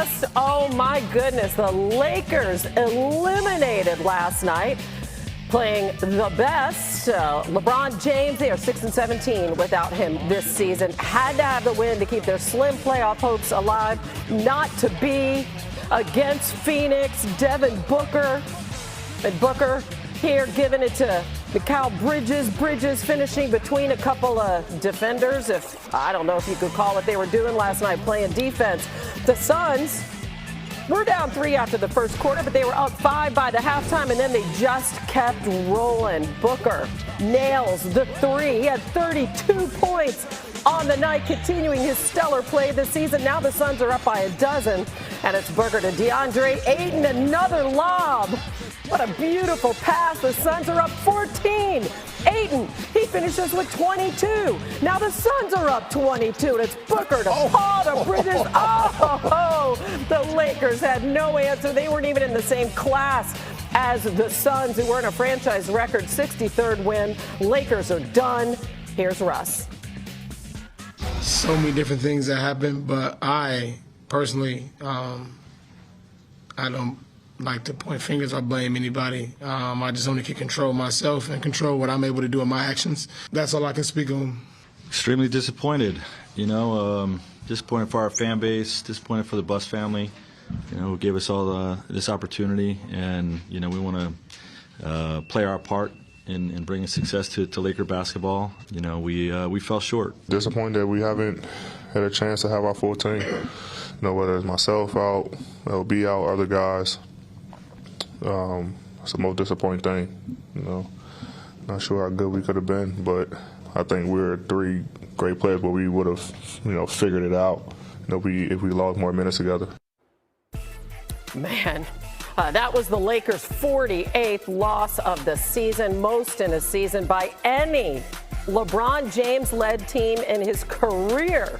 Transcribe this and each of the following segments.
just, oh my goodness, the Lakers eliminated last night, playing the best. LeBron James, they are 6-17 without him this season. Had to have the win to keep their slim playoff hopes alive. Not to be against Phoenix. Devin Booker. And Booker here giving it to Mikal Bridges. Bridges finishing between a couple of defenders. I don't know if you could call what they were doing last night, playing defense. The Suns were down 3 after the first quarter, but they were up 5 by the halftime, and then they just kept rolling. Booker nails the 3. He had 32 points on the night, continuing his stellar play this season. Now the Suns are up by 12, and it's Booker to DeAndre Ayton, another lob. What a beautiful pass. The Suns are up 14. Ayton, he finishes with 22. Now the Suns are up 22, and it's Booker to Paul to Bridges. The Lakers had no answer. They weren't even in the same class as the Suns, who were in a franchise record 63rd win. Lakers are done. Here's Russ. So many different things that happened, but I personally, I don't like to point fingers or blame anybody. I just only can control myself and control what I'm able to do in my actions. That's all I can speak on. Extremely disappointed, disappointed for our fan base, disappointed for the Bus family, who gave us all this opportunity, and, we want to play our part in bringing success to Laker basketball. We fell short. Disappointed that we haven't had a chance to have our full team. Whether it's myself out, LB out, other guys. It's the most disappointing thing. Not sure how good we could have been, but I think we're 3 great players, but we would have, figured it out. If we lost more minutes together. Man, that was the Lakers' 48th loss of the season, most in a season by any LeBron James-led team in his career.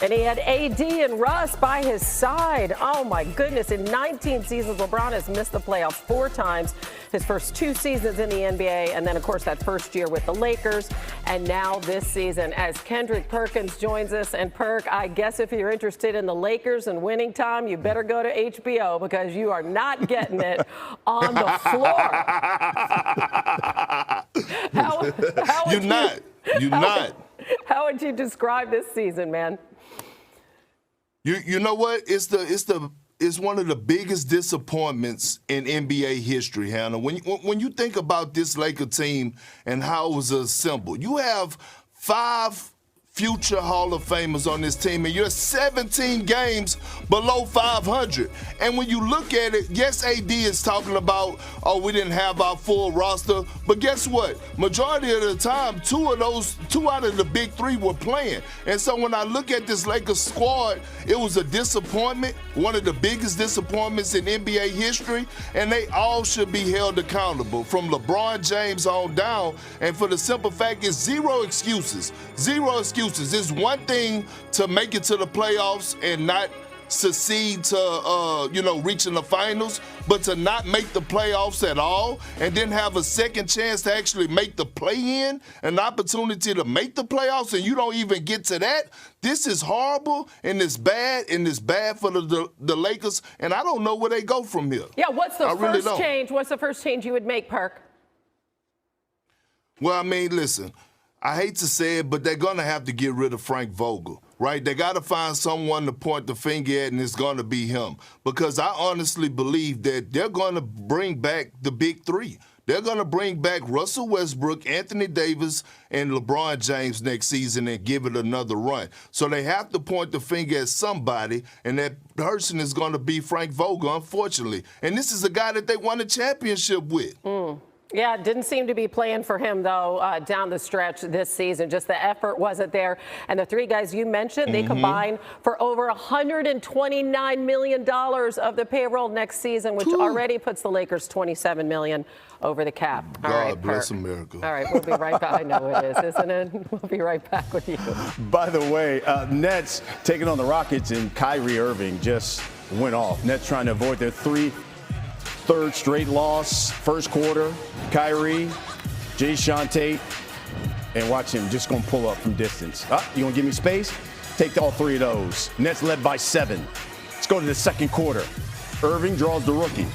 And he had AD and Russ by his side. Oh, my goodness. In 19 seasons, LeBron has missed the playoffs 4 times. His first 2 seasons in the NBA, and then, of course, that first year with the Lakers. And now this season, as Kendrick Perkins joins us. And, Perk, I guess if you're interested in the Lakers and winning time, you better go to HBO, because you are not getting it on the floor. How would you describe this season, man? You know what? It's one of the biggest disappointments in NBA history, Hannah. When you think about this Laker team and how it was assembled, you have 5 future Hall of Famers on this team, and you're 17 games below 500. And when you look at it, yes, AD is talking about, we didn't have our full roster, but guess what? Majority of the time, 2 out of the big 3 were playing. And so when I look at this Lakers squad, it was a disappointment, one of the biggest disappointments in NBA history, and they all should be held accountable, from LeBron James on down. And for the simple fact is, 0 excuses. 0 excuses. It's one thing to make it to the playoffs and not succeed to, reaching the finals, but to not make the playoffs at all and then have a second chance to actually make the play-in, an opportunity to make the playoffs, and you don't even get to that. This is horrible, and it's bad for the Lakers, and I don't know where they go from here. Yeah, what's the first change? What's the first change you would make, Perk? Well, listen, I hate to say it, but they're going to have to get rid of Frank Vogel, right? They got to find someone to point the finger at, and it's going to be him. Because I honestly believe that they're going to bring back the big 3. They're going to bring back Russell Westbrook, Anthony Davis, and LeBron James next season and give it another run. So they have to point the finger at somebody, and that person is going to be Frank Vogel, unfortunately. And this is a guy that they won a championship with. Yeah, it didn't seem to be playing for him, though, down the stretch this season. Just the effort wasn't there. And the 3 guys you mentioned, they combined for over $129 million of the payroll next season, which already puts the Lakers $27 million over the cap. God bless America. All right, we'll be right back. I know it is, isn't it? We'll be right back with you. By the way, Nets taking on the Rockets, and Kyrie Irving just went off. Nets trying to avoid their 3rd straight loss, first quarter. Kyrie, Jae'Sean Tate, and watch him just going to pull up from distance. You going to give me space? Take all 3 of those. Nets led by 7. Let's go to the second quarter. Irving draws the rookie.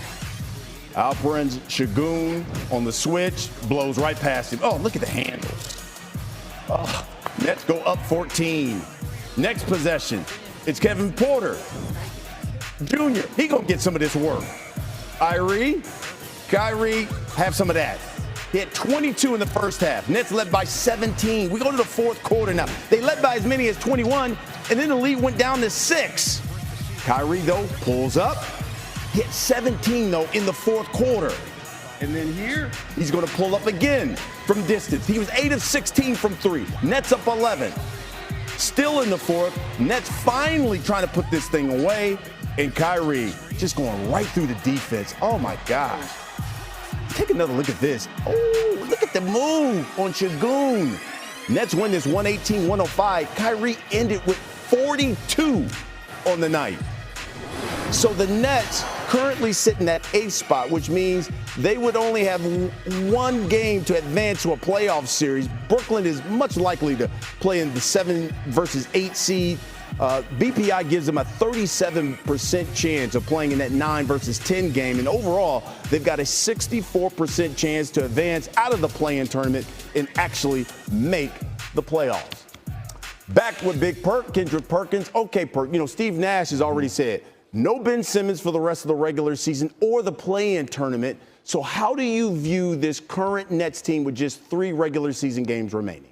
Alperen's Şengün on the switch, blows right past him. Oh, look at the handle. Oh, Nets go up 14. Next possession, it's Kevin Porter Jr. He gonna get some of this work. Kyrie have some of that. He had 22 in the first half. Nets led by 17. We go to the fourth quarter now. They led by as many as 21, and then the lead went down to 6. Kyrie, though, pulls up. He had 17, though, in the fourth quarter. And then here, he's going to pull up again from distance. He was 8 of 16 from 3. Nets up 11. Still in the fourth. Nets finally trying to put this thing away. And Kyrie just going right through the defense. Oh, my gosh. Take another look at this. Oh, look at the move on Şengün. Nets win this 118-105. Kyrie ended with 42 on the night. So the Nets currently sitting at 8th spot, which means they would only have one game to advance to a playoff series. Brooklyn is much likely to play in the 7 versus 8 seed. BPI gives them a 37% chance of playing in that 9 versus 10 game. And overall, they've got a 64% chance to advance out of the play-in tournament and actually make the playoffs. Back with Big Perk, Kendrick Perkins. Okay, Perk, Steve Nash has already said no Ben Simmons for the rest of the regular season or the play-in tournament. So how do you view this current Nets team with just 3 regular season games remaining?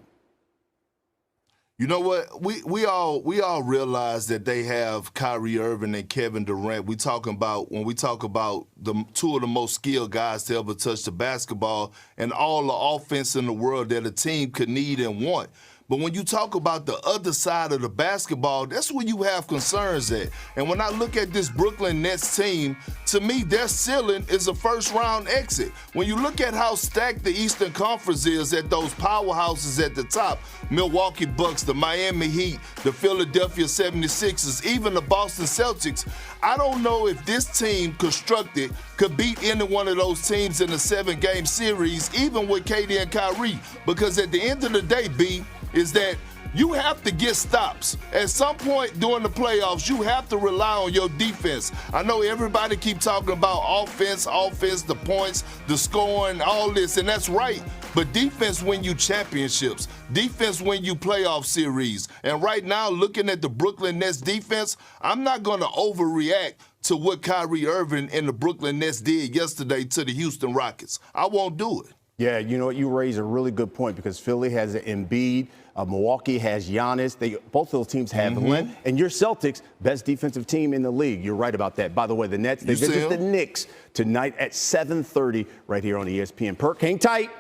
You know what? We all realize that they have Kyrie Irving and Kevin Durant. When we talk about the 2 of the most skilled guys to ever touch the basketball and all the offense in the world that a team could need and want. But when you talk about the other side of the basketball, that's where you have concerns at. And when I look at this Brooklyn Nets team, to me, their ceiling is a first-round exit. When you look at how stacked the Eastern Conference is at those powerhouses at the top, Milwaukee Bucks, the Miami Heat, the Philadelphia 76ers, even the Boston Celtics, I don't know if this team constructed could beat any one of those teams in a 7-game series, even with KD and Kyrie. Because at the end of the day, B, is that you have to get stops. At some point during the playoffs, you have to rely on your defense. I know everybody keep talking about offense, the points, the scoring, all this, and that's right. But defense win you championships. Defense win you playoff series. And right now, looking at the Brooklyn Nets defense, I'm not going to overreact to what Kyrie Irving and the Brooklyn Nets did yesterday to the Houston Rockets. I won't do it. Yeah, you know what? You raise a really good point because Philly has Embiid. Milwaukee has Giannis. Both of those teams have the length. And your Celtics, best defensive team in the league. You're right about that. By the way, the Nets, they visit the Knicks tonight at 7:30 right here on ESPN. Perk, hang tight.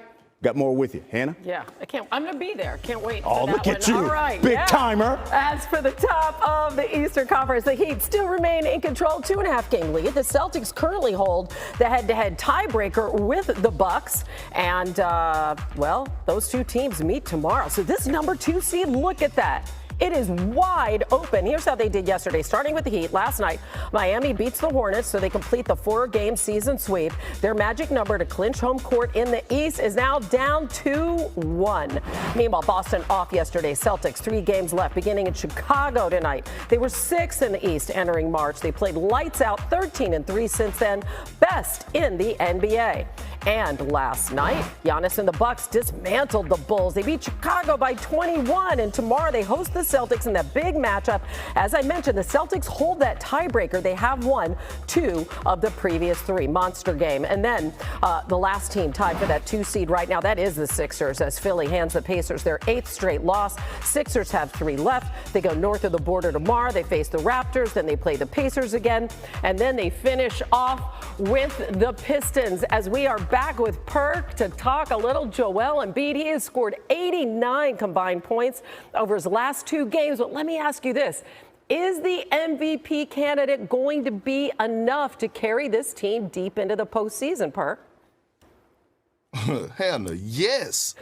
Got more with you. Hannah? Yeah, I'm going to be there. Can't wait for that look at one. You. All right. Big timer. As for the top of the Eastern Conference, the Heat still remain in control, 2.5-game lead. The Celtics currently hold the head-to-head tiebreaker with the Bucks. And, those 2 teams meet tomorrow. So this number 2 seed, look at that. It is wide open. Here's how they did yesterday. Starting with the Heat, last night, Miami beats the Hornets, so they complete the 4-game season sweep. Their magic number to clinch home court in the East is now down to 1. Meanwhile, Boston off yesterday. Celtics, 3 games left, beginning in Chicago tonight. They were 6th in the East entering March. They played lights out, 13-3 since then, best in the NBA. And last night, Giannis and the Bucks dismantled the Bulls. They beat Chicago by 21, and tomorrow they host the Celtics in that big matchup. As I mentioned, the Celtics hold that tiebreaker. They have won 2 of the previous 3. Monster game. And then the last team tied for that 2 seed right now, that is the Sixers, as Philly hands the Pacers their 8th straight loss. Sixers have 3 left. They go north of the border tomorrow. They face the Raptors. Then they play the Pacers again. And then they finish off with the Pistons, as we are back with Perk to talk a little Joel Embiid. He has scored 89 combined points over his last 2 games. But let me ask you this. Is the MVP candidate going to be enough to carry this team deep into the postseason, Perk? Hannah, yes.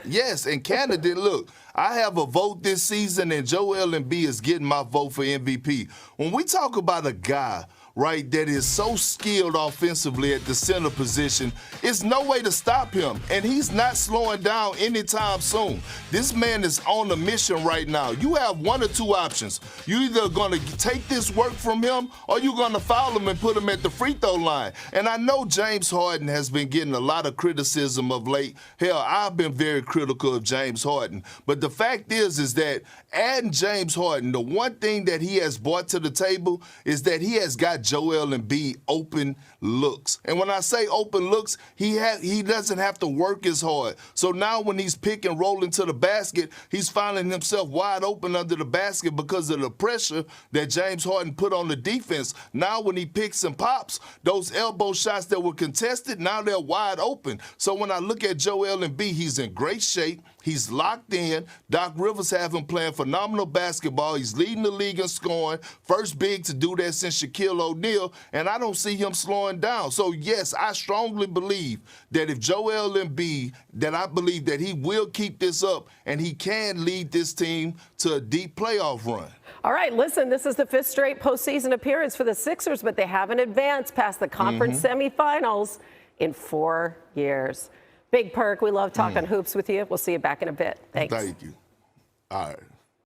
And candidate, look, I have a vote this season, and Joel Embiid is getting my vote for MVP. When we talk about a guy right, that is so skilled offensively at the center position, it's no way to stop him. And he's not slowing down anytime soon. This man is on a mission right now. You have one or two options. You're either going to take this work from him or you're going to foul him and put him at the free throw line. And I know James Harden has been getting a lot of criticism of late. Hell, I've been very critical of James Harden. But the fact is that adding James Harden, the one thing that he has brought to the table is that he has got Joel Embiid open looks. And when I say open looks, he doesn't have to work as hard. So now when he's pick and rolling to the basket, he's finding himself wide open under the basket because of the pressure that James Harden put on the defense. Now when he picks and pops, those elbow shots that were contested, now they're wide open. So when I look at Joel Embiid, he's in great shape. He's locked in. Doc Rivers have him playing phenomenal basketball. He's leading the league in scoring. First big to do that since Shaquille O'Neal, and I don't see him slowing down. So, yes, I strongly believe that if Joel Embiid, that I believe that he will keep this up and he can lead this team to a deep playoff run. All right, listen, this is the 5th straight postseason appearance for the Sixers, but they haven't advanced past the conference semifinals in 4 years. Big Perk, we love talking hoops with you. We'll see you back in a bit. Thanks. Thank you. All right.